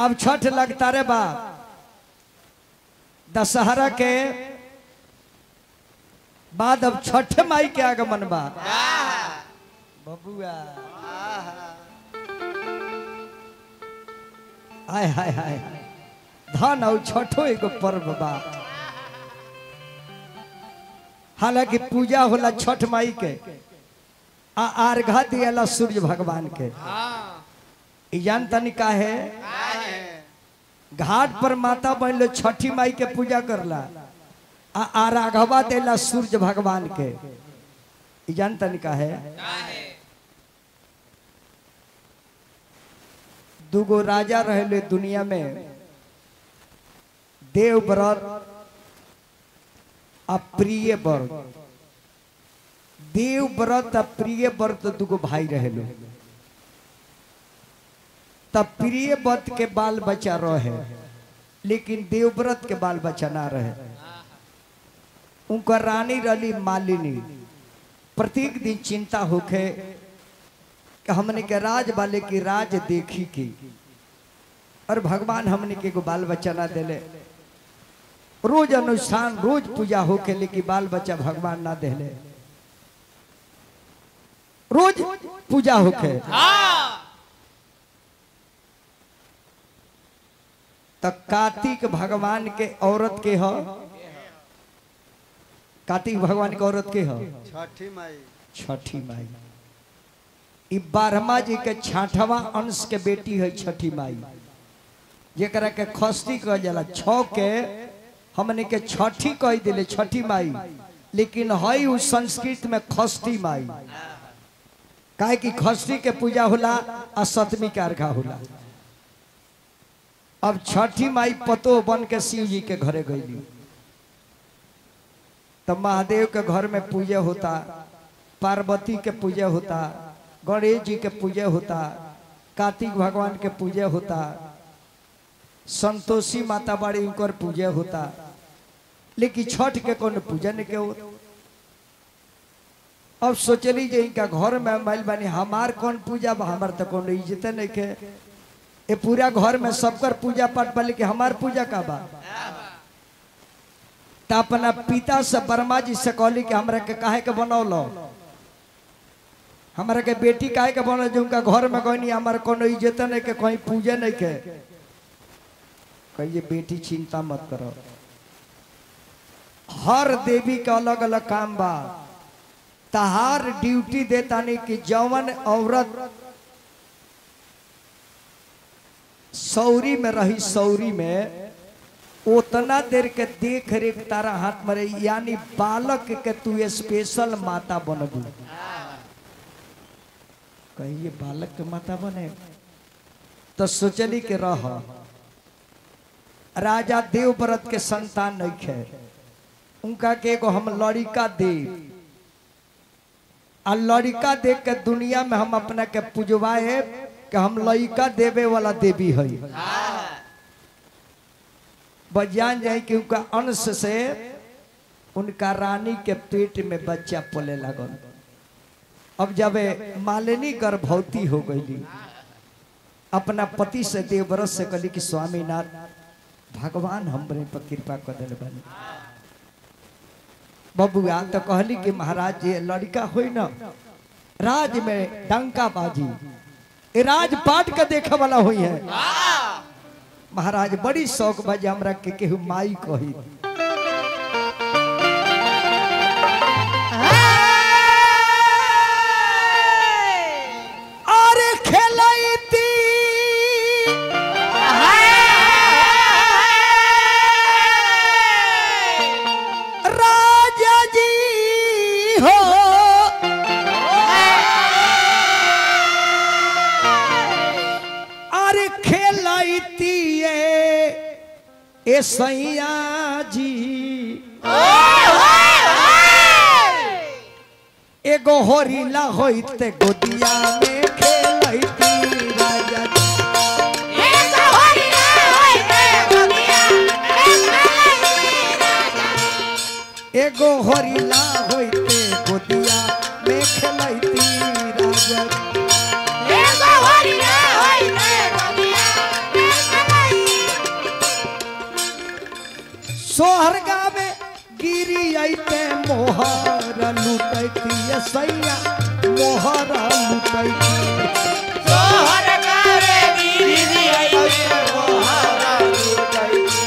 अब छठ लगता रे बा दशहरा के बाद अब छठ माई के आगमन बा बबुआ हाय हाय हाय धन और छठो एगो पर्व बा। हालांकि पूजा होला छठ माई के अर्घा दियाला सूर्य भगवान के। जानता नहीं का है घाट पर माता बहन लोग छठी माई के पूजा करला अर्घवा देला सूर्य भगवान के। जानता नहीं का है दुगो राजा रहले दुनिया में देवव्रत अप्रिय व्रत। देवव्रत अप्रिय व्रत दुगो भाई रहलो। तब प्रिय व्रत के बाल बच्चा रहे लेकिन देवव्रत के बाल बच्चा ना रहे। उनका रानी रली मालिनी प्रत्येक दिन चिंता होके कि हमने के राज वाले की राज देखी की और भगवान हमने के को बाल बच्चा ना देले। रोज अनुष्ठान रोज पूजा होके लेकिन बाल बच्चा भगवान ना देले। रोज पूजा होके तो कार्तिक भगवान के औरत के हो कार्तिक भगवान के औरत के हो छठी माई। छठी माई ई बारहमा जी के 6वां अंश के बेटी है छठी माई जेकरा के खस्ती कह जाला। 6 के हमने के छठी कह दिले छठी माई लेकिन है उस संस्कृत में खस्ती माई काहे कि खस्ती के पूजा होला और 7वीं के अर्घा होला। अब छठी माई पतो बन के शिव जी के घरे गईली तो महादेव के घर में पूजा होता, पार्वती के पूजा होता, गणेश जी के पूजा होता, कार्तिक भगवान के पूजा होता, संतोषी माता बाड़ी उनकर पूजा होता लेकिन छठ के कौन पूजा नहीं के होता। अब सोचली जे इनका घर में माइल बानी हमार कौन पूजा बा हमार तो कौन इज्जत नहीं के। ये पूरा घर में सबकर पूजा पाठ बा लेकिन हमार पूजा का बा। तो अपना पिता से वर्मा जी से कहली कि हमरा के काहे के बनौलो हमरा के बेटी काहे के बनौलो जो उनका घर में कोई हमार कोनो इज्जत नहीं के कोई पूजा नहीं के। कहिए बेटी चिंता मत करो हर देवी का अलग अलग काम बा। तहार ड्यूटी देता नहीं कि जौवन औरत सौरी में रही सौरी में उतना देर के देख रेख तारा हाथ में रही यानी बालक के तू स्पेशल माता बनबू। कहिए बालक के माता बने तो सोचली के रह राजा देवव्रत के संतान नहीं है उनका के एगो हम लड़िका दे आ लड़िका देख के दुनिया में हम अपना के पूजवाए कि हम लड़िका देवे वाला देवी है। बजान जाए कि उनका अंश से उनका रानी के पेट में बच्चा पले लगल। अब जब मालिनी गर्भवती हो गई अपना पति से देवव्रत से कहली कि स्वामीनाथ भगवान हमरे पर कृपा कर दिल बनी बबुआ तो कहली कि महाराज ये लड़का हो न राज में डंका बाजी राजपाट का देखे वाला हुई है। महाराज बड़ी शौक बजे हमरा के केहू माई कही अरे खेलती राजा जी हो अरे खेलती ए सैया जी एगो होरीला होइते गोदिया में खेलती राजा एगो होरीला होइते गोदिया एगो होरीला होइते गोदिया में खेलती राजा एगो होरीला होइते गोदिया में सोहर गावे गिरी आइते मोहर लुटैती सैया मोहर लुटैती सोहर गावे गिरी आइते मोहर लुटैती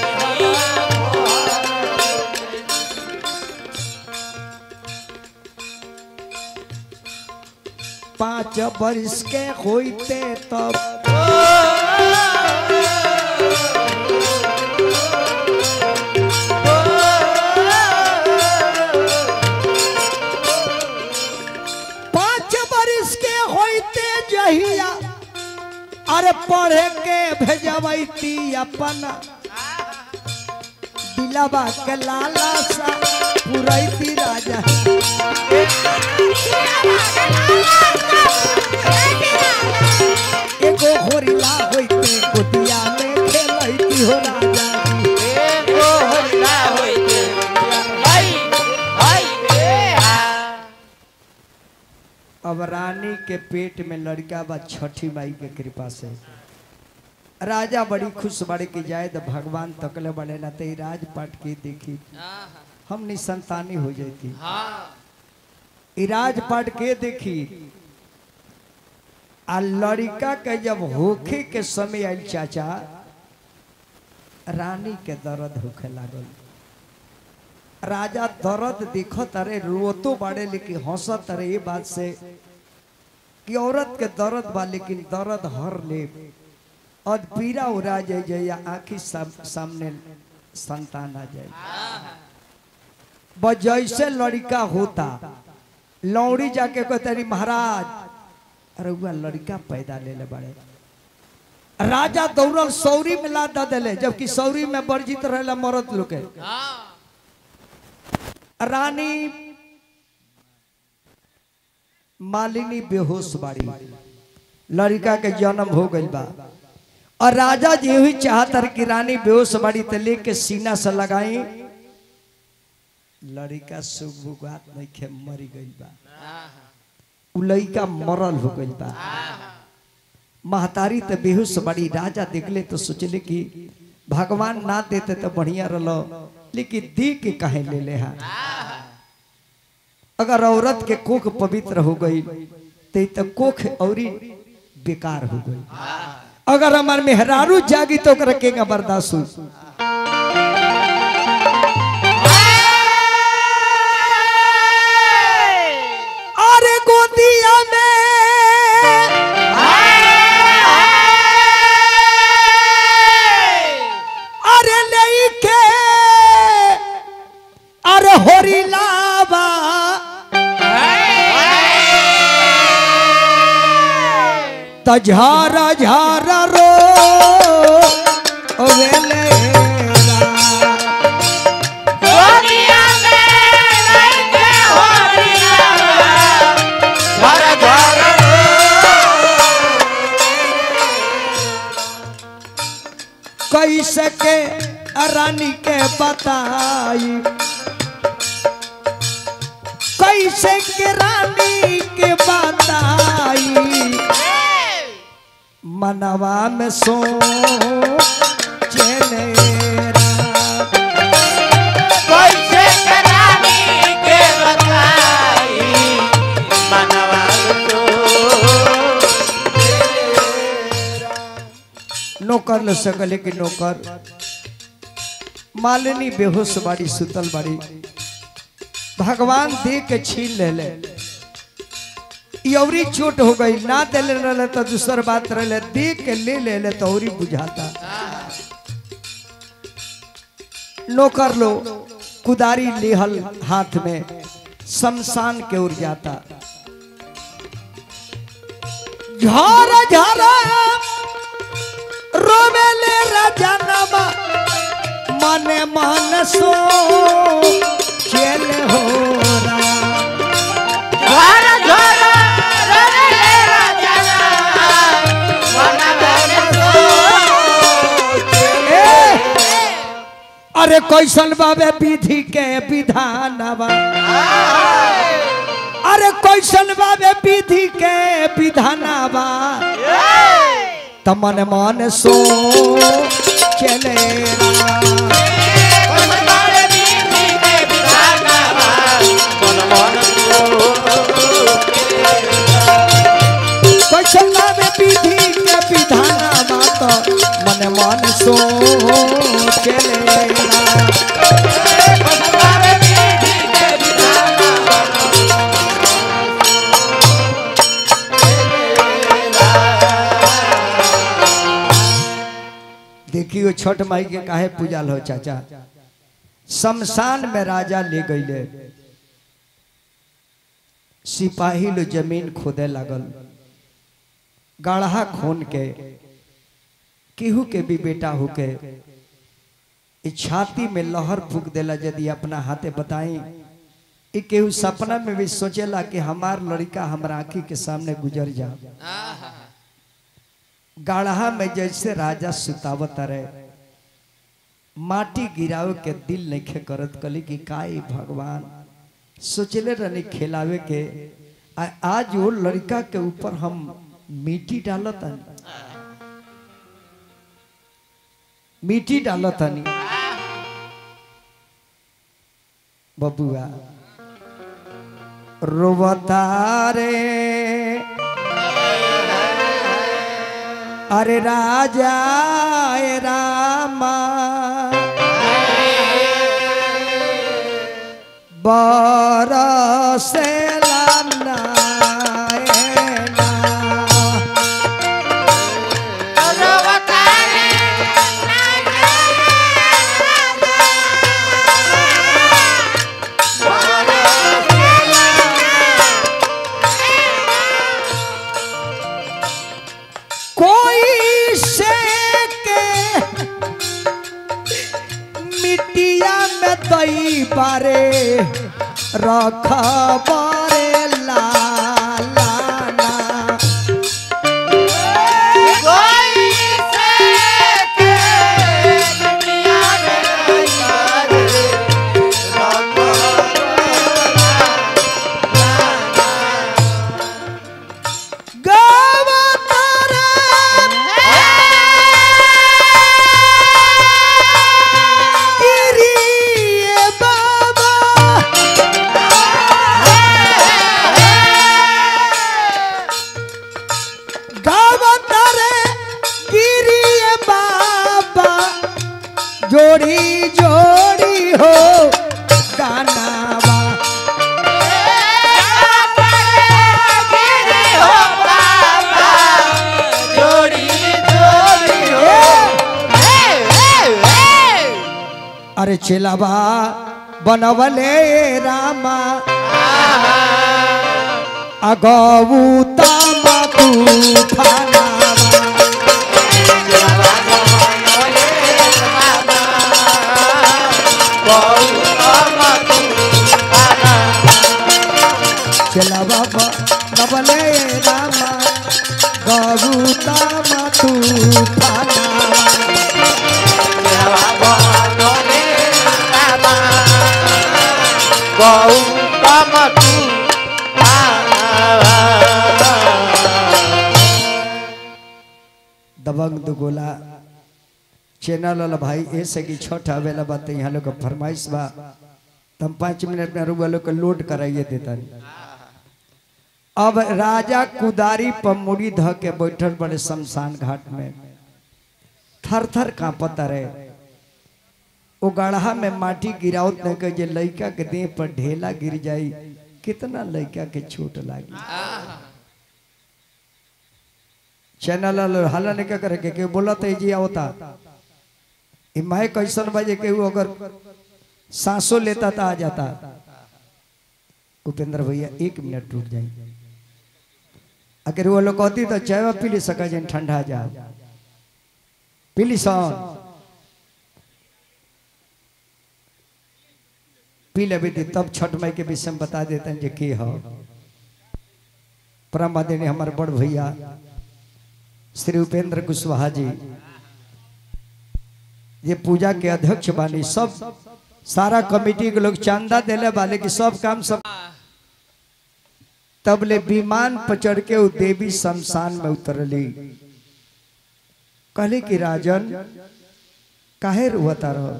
पाँच वर्ष के होते तब जहिया अरे पढ़े के भेजबैती अपना दिलवा के लाला सा पुरैती राजा एगो होरिला होइते गोदिया में खेलैती हो राजा एगो होरिला होइते अब रानी के पेट में लड़का बा छठी माई के कृपा से राजा बड़ी खुश बड़े की जाए तो भगवान तकले बड़े ना ते राजपाट की देखी हम निसंतानी हो जाती राजपाट के देखी आ लड़का के जब होखे के समय आयल चाचा रानी के दर्द होखे लागल राजा दर्द देखत अरे रोतो बाड़े लेकिन हंसत अरे ये बात से कि औरत के दर्द बा लेकिन दर्द हर ले और पीरा उड़ा जाए या आँखी सामने संतान आ जाए बस जैसे लड़का होता लौड़ी जाके कहते महाराज अरे हुआ लड़का पैदा ले ले बड़े राजा दौड़ल सौरी में ला दिले जबकि सौरी में वर्जित रहे मरद लोग रानी मालिनी बेहोश बाड़ी लड़का के जन्म हो गई बा और राजा जी हुई चाहत कि रानी बेहोश बाड़ी तो लेके सीना से लगाई लड़का सुगुगात नहीं खे मरी गई बा लड़का मरल हो गई बा महतारी तो बेहोश बाड़ी राजा देखले तो सोचले कि भगवान ना देते तो बढ़िया रलो लेकिन दी के कहे ले ले हा अगर औरत के कोख पवित्र हो गई तो कोख औरी बेकार हो गई अगर हमार मेहरारू जागी तो रखेगा बर्दाश्त हो अरे गोदिया में अरे लेके अरे होरिलावा त झारा झारा रो वेले गोदिया में लेके होरिलावा घर घर कैसे के रानी के बताई कैसे के रानी के बताई मनवा में सो चले कैसे करानी के बताई मनवा नौकर ले सकले कि नौकर मालिनी बेहोश बाड़ी सुतल बाड़ी भगवान दे के छीन ले औरी चोट हो गई ना दे ले तो दूसर बात रहे दे के ले तो औरी बुझाता नौकर लो कुदारी लेहल हाथ में शमशान के ओर जाता झारा झारा रोवेले राजनवा मने मन सो चले हो घर घर रोले राजना मनवा अरे कैसन बाबे विधि के विधानवा अरे कैसन बाबे विधि के विधानवा तमन मन सो चले मन रामा तो मन मन सोचले देखियो छठ माई के काहे पूजल हो चाचा। शमशान में राजा ले गईले, सिपाही लो जमीन खोदे लागल, गाढ़ा खून के केहू के भी बेटा होके छाती में लहर फूक देला। यदि अपना हाथे बताई केहू सपना में भी सोचेला कि हमार लड़का हमारा आँखी के सामने गुजर जा। गाढ़ा में जैसे राजा सुतावत रहे, माटी गिरावे के दिल नहीं करत, कली कि काई भगवान सोचले रहनी खिलावे के। आज वो लड़का के ऊपर हम मिट्टी डालत, मिट्टी डालत बबुआ रोवता रे अरे राजा ए रामा बरसेला नैना कोई से के मिट्टिया में दई बारे रख बारे लालाना जोड़ी जोड़ी हो गानावा जोड़ी जोड़ी हो। अरे चिलावा बनवले रामा अगौता तूफाना चला बाबा नबले रामा गौता तूफाना दबंग दुगोला चैनल वाला भाई ऐसे की छठ आवेला बात यहाँ लोग का फरमाइश बा, तम 5 मिनट में रुआ लोग को लोड कराइए देता। अब राजा कुदारी पर मुड़ी ध के बैठल बड़े शमशान घाट में, थर थर कांपता रहे। वो गढ़ा में माटी गिरावत नहीं के जे लड़का के देह पर ढेला गिर जाई, कितना लड़का के चोट लागी। चैनल हल्ला नहीं क्या करे के बोला तो जी आवता माए कैसन बजे के अगर सांसों लेता था आ जाता। उपेंद्र भैया 1 मिनट रुक जाए, अगर वो लोग कहती तो चाय पी ली सका जन ठंडा जा पी ली सन पी ले बेटी, तब छठ माई के विषय में बता देते हैं कि हो परम आदरणीय हमारे बड़ भैया श्री उपेंद्र कुशवाहा जी ये पूजा के अध्यक्ष बानी, सब सारा कमेटी के लोग चंदा देले वाले की सब काम सब। तब ले विमान पर चढ़ के वो देवी शमशान में उतरली, कहले कि राजन काहे रोता रहो,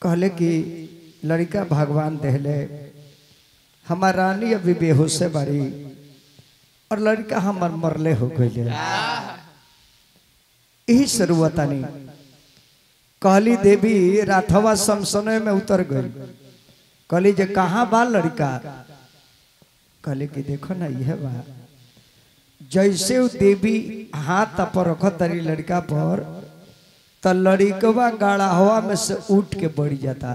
कहले कि लड़का भगवान देहले, हमार रानी अभी बेहोश बारी, और लड़का हमार मरले हो गई। यही शुरुआता नहीं कहली देवी राथवा समसने में उतर गई। कहली जे कहाँ बा लड़का? कहले कि देखो ना यह बा। जैसे वो देवी हाथ पर रख तरी लड़का पर तो लड़कवा गाड़ा हवा में से उठ के बढ़ जाता।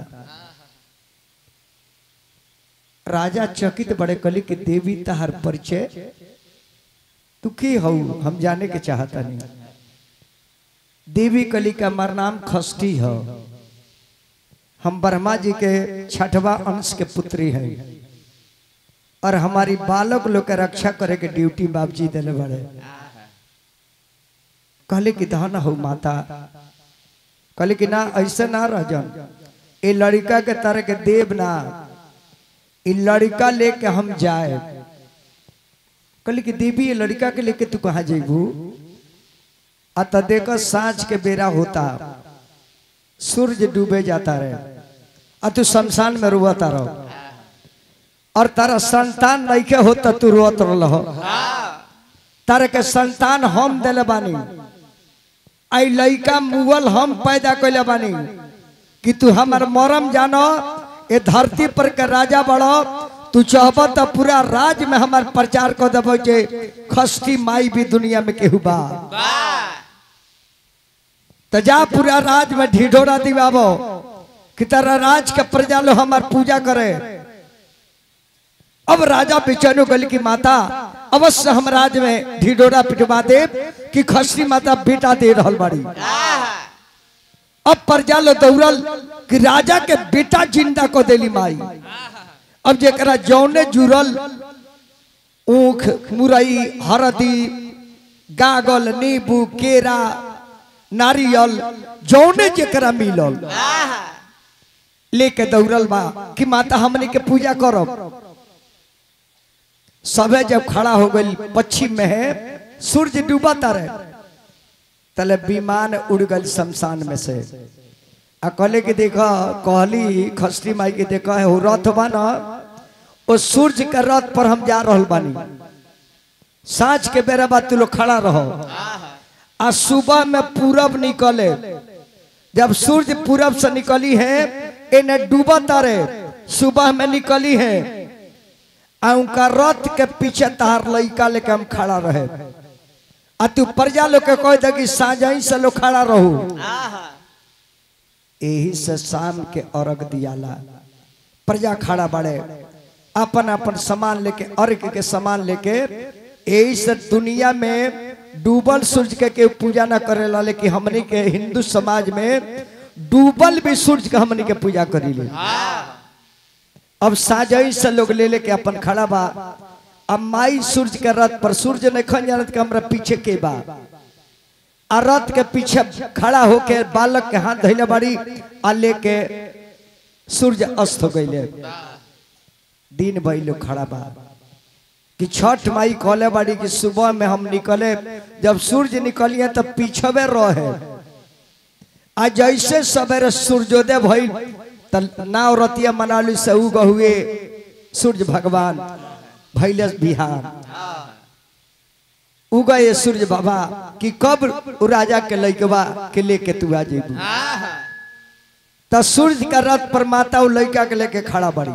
राजा चकित बड़े कली कि देवी तहर परिचय तू की हो हम जाने के चाहता नहीं। देवी कली का हमार नाम खष्टी हो, हम ब्रह्मा जी के छठवा अंश के पुत्री हैं और हमारी बालक लोग के रक्षा करे के ड्यूटी बाप जी दिले बड़े। कहले कि धन हो माता। कहले कि ना ऐसे ना रह जान, ये लड़का के तरह के देव ना, ये लड़का लेके हम जाए। कहले कि देवी ये लड़का के लेके तू कहाँ जेबू? अत देखो सांझ के बेरा होता, सूरज डूबे जाता रहे और तू शमशान में रोता रहो और तारा संतान नहीं के होता तू रोत रहो। तारे के संतान हम दिले बानी, आई लड़का मुगल हम पैदा कैले बानी कि तू हमार मरम जानो। ये धरती पर के राजा बड़ो, तू चाहब तो पूरा राज में हमार प्रचार कर देबो जे खष्टी माई भी दुनिया में केहू बा। तो जा पूरा राज में ढिढोरा दिवाबो कि तारा राज के प्रजा लो हमार पूजा करे। अब राजा बेचैन गल की माता अवश्य हम राज में ढिढोरा पिटवा दे कि खष्टी माता बेटा दे रहल बाड़ी। अब प्रजा लो दौड़ल कि राजा के बेटा जिंदा को देली माई। अब जेकरा जौने जुरल ऊख मुरई हरदी गागल नींबू केरा नारियल जौने जेकरा मिलल लेके दौड़ल बा कि माता हमने के पूजा करब। सबे जब खड़ा हो गई पश्चिम में है, सूरज डूबता रहे, तले विमान उड़ गल शमशान में से। आ कहले कि देखा कहली खष्टी माई के देखा है वो रथ बा ना, वो सूरज के रथ पर हम जा रहल बानी। सांझ के बेरा बाद तू लोग खड़ा रहो। आ सुबह में पूरब निकले, जब सूरज पूरब से निकली है इन्हें डूबता रहे, सुबह में निकली है। आ उनका रथ के पीछे तार लइका लेके हम खड़ा रहे। आ तू प्रजा लोग के कह दे कि साँझ से लोग खड़ा रहो। यही से शाम के अर्घ दियाला, प्रजा खड़ा बड़े अपन अपन सामान लेके, अर्घ के सामान लेके। यही से दुनिया में डूबल सूरज के पूजा ना करेला, लेकिन हमनी के हिंदू समाज में डूबल भी सूरज के हमनी के पूजा करी ले। अब साजई से लोग ले लेके अपन खड़ा बा। अब माई सूरज के रथ पर, सूरज ने खन जानत के हमरा पीछे के बा, आ रथ के पीछे खड़ा होके बालक के हाथ धइले बाड़ी आ लेके सूरज अस्त हो गइले। दिन भई लोग खड़ा बा कि छठ माई कहले बाड़ी कि सुबह में हम निकले, जब सूरज निकलिए तब पीछे रहे। आ जैसे सवेरे सूर्योदय भइल नाव रतिया मनाली से उग हुए सूर्य भगवान भैले बिहार। उगए सूर्य बाबा कि कब राजा के लइकवा के लेके तू आ जेबू। तो सूर्य का रथ पर माता उ लइका के लेके खड़ा बड़ी।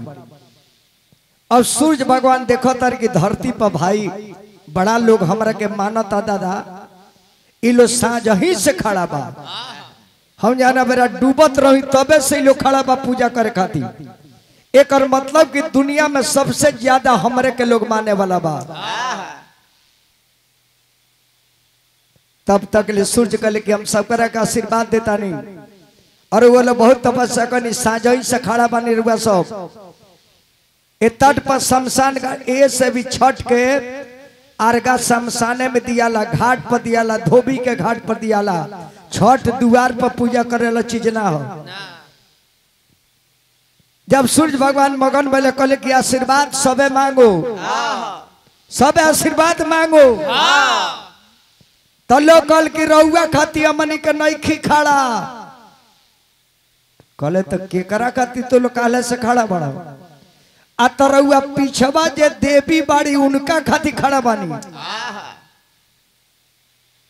अब सूर्य भगवान देखो तर की धरती पर भाई बड़ा लोग हमरा के मानता दादा, इ लोग साँझ ही से खड़ा बा। हम जाना बेरा डूबत रही तबे से लोग खड़ा बा पूजा करे खातिर। एक और मतलब कि दुनिया में सबसे ज्यादा हमरे के लोग माने वाला बा। तब तक ले सूर्य कल के हम सब का आशीर्वाद देता नहीं। और वो लोग बहुत तपस्या करनी, साँझ से खड़ा बनी रुआ सब। ए तट पर शमशान का ए से भी छठ के अर्घा शमशाने में दियाला, घाट पर दियाला, धोबी के घाट पर दियाला। छठ द्वार पर पूजा करेला चीज ना हो। जब सूर्य भगवान मगन भले कहले कि आशीर्वाद सबे मांगो, सबे आशीर्वाद मांगो। तो लोग कल की रउआ खाती अमनी के नईखी खड़ा। कहले तो केकरा खाती तो लोग काले से खड़ा बड़ा। आ तरौआ पीछवा जे देवी बाड़ी उनका खातिर खड़ा बानी।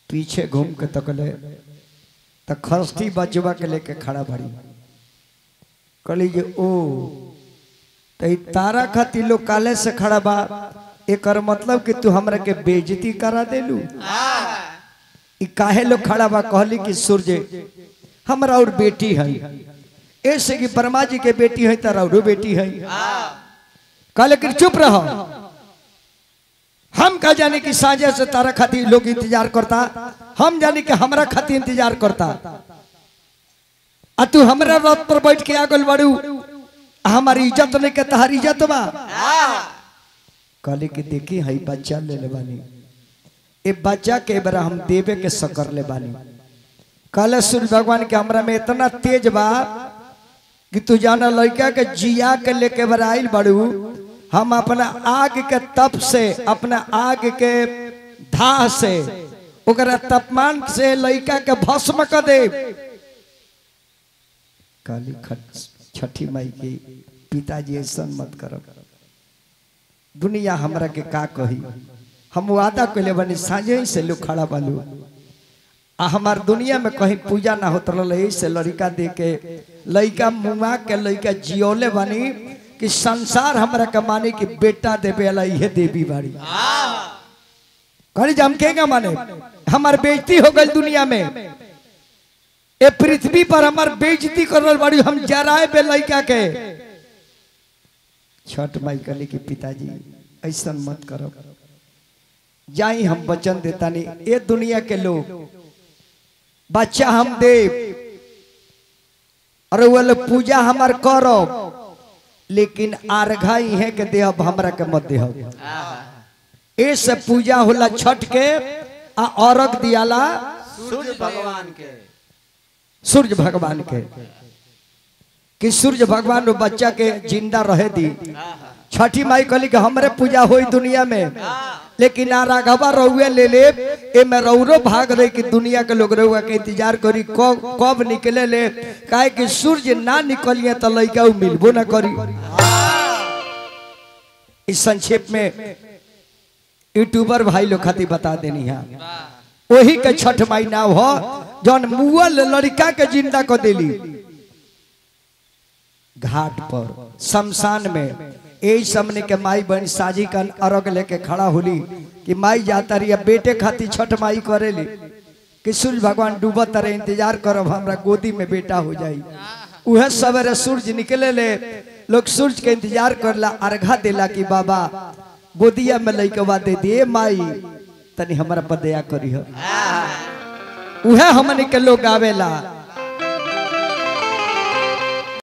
पीछे घूम के तकले तो खस्ती बचवा के लेके खड़ा बाड़ी। कहली जे ओ तो तारा खातिर लोग काले से खड़ा बा, एकर मतलब कि तू हमरा के बेइज्जती करा देलू। ई काहे लोग खड़ा बा? कहली कि सूर्य हमरा और बेटी है, ऐसे कि ब्रह्मा जी के बेटी है तारा और बेटी है। कहले कि चुप रहो, हम कह जाने कि साझे से तारा खातिर लोग इंतजार करता, हम जाने कि हमरा खातिर इंतजार करता, आ तू हमरा रथ पर बैठ के आगल बड़ू, हमारी इज्जत नहीं के तहारी इज्जत बा। कहले कि देखी हई बच्चा ले ले बानी, ए बच्चा के बरा हम देवे के सकर ले बानी। कहले सूर्य भगवान के हमरा में इतना तेज बा कि तू जाना लड़का के जिया के लेके बराइल बड़ू, हम अपना आग के तप से, अपना आग के धाह से, ओकरा तापमान से लड़का के भस्म कर दे। काली छठी माई के पिताजी ऐसा मत करो, दुनिया हमरा के का कही। हम वादा कैले बनी साझे ही से लोग खड़ा बालू, आ हमार दुनिया में कहीं पूजा ना होत रहे से लड़का दे के लड़का मुआ के लड़का जियोले बनी कि संसार हमरा के माने कि बेटा देवे वाला ये देवी बाड़ी। कहली हम के माने हमार बेइज्जती हो गई दुनिया में, ए पृथ्वी पर हमार बेइज्जती करल बाड़ी, हम जराए बे लड़का के। छठ माई कहली कि पिताजी ऐसा मत करो, जाई हम वचन देता नहीं, ये दुनिया के लोग बच्चा हम दे और वो पूजा हमार करो, लेकिन आरघा है के देहब हमरा के मत देहब। ऐसे पूजा होला छठ के आ अर्घ दियाला सूर्य भगवान के, सूर्य भगवान के, कि सूर्य भगवान वो बच्चा के जिंदा रहे दी। छठी माई कहली कि हमरे पूजा होई दुनिया में, लेकिन आ राघवा रहुए ले ले, ए में रौरो भाग रही कि दुनिया के लोग रहुआ के इंतजार करी कब निकले ले, काहे कि सूर्य ना निकलिए तो लड़का मिलबो ना करी। इस संक्षेप में यूट्यूबर भाई लोग खातिर बता देनी है, वही के छठ माई नाव हो जौन मुअल लड़का के जिंदा को देली घाट पर शमशान में। यही सामने के माई बहन साजी का अर्घ लेके खड़ा होली कि माई जाता रही बेटे खातिर छठ माई करेली कि सूर्य भगवान डूबत रहे, इंतजार करब हमरा गोदी में बेटा हो जाई। उहे सवेरे सूर्य निकले ले, लोग सूर्य के इंतजार करला, अर्घा देला कि बाबा गोदिया में लइकवा दे दिए, माई तनी हमरा पर दया करी। उहे हमने के लोग आवेला